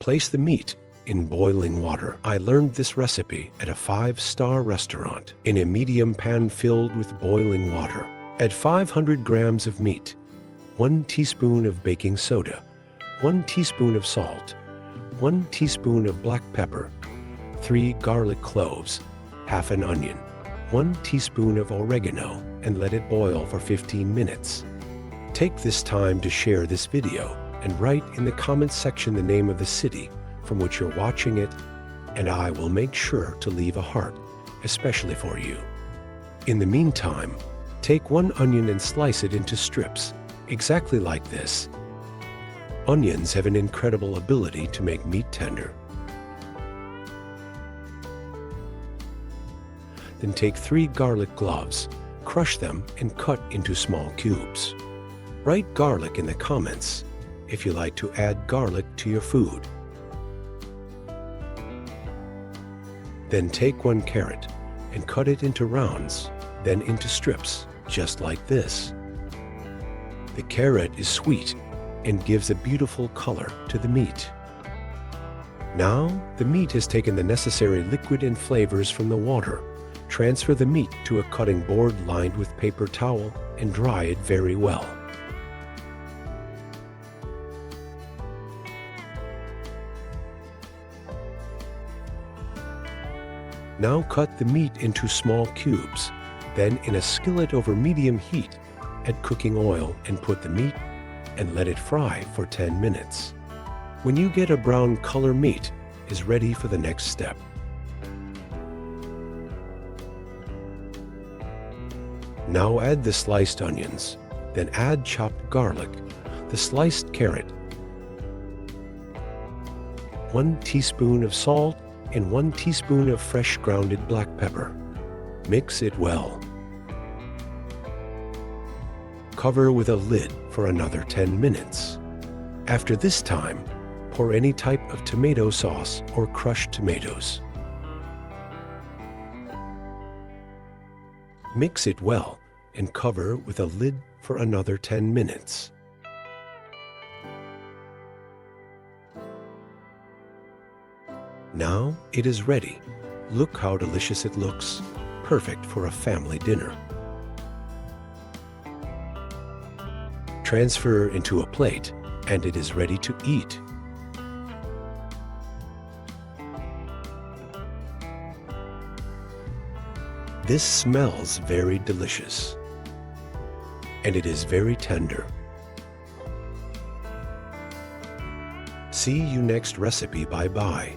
Place the meat in boiling water. I learned this recipe at a 5-star restaurant. In a medium pan filled with boiling water, add 500 grams of meat, 1 teaspoon of baking soda, 1 teaspoon of salt, 1 teaspoon of black pepper, 3 garlic cloves, half an onion, 1 teaspoon of oregano, and let it boil for 15 minutes. Take this time to share this video and write in the comments section the name of the city from which you're watching it, and I will make sure to leave a heart, especially for you. In the meantime, take 1 onion and slice it into strips, exactly like this. Onions have an incredible ability to make meat tender. Then take 3 garlic cloves, crush them and cut into small cubes. Write garlic in the comments if you like to add garlic to your food. Then take 1 carrot and cut it into rounds, then into strips, just like this. The carrot is sweet and gives a beautiful color to the meat. Now, the meat has taken the necessary liquid and flavors from the water. Transfer the meat to a cutting board lined with paper towel and dry it very well. Now cut the meat into small cubes. Then in a skillet over medium heat, add cooking oil and put the meat and let it fry for 10 minutes. When you get a brown color, meat is ready for the next step. Now add the sliced onions, then add chopped garlic, the sliced carrot, 1 teaspoon of salt, and 1 teaspoon of fresh grounded black pepper. Mix it well. Cover with a lid for another 10 minutes. After this time, pour any type of tomato sauce or crushed tomatoes. Mix it well and cover with a lid for another 10 minutes. Now it is ready. Look how delicious it looks. Perfect for a family dinner. Transfer into a plate and it is ready to eat. This smells very delicious and it is very tender. See you next recipe. Bye bye.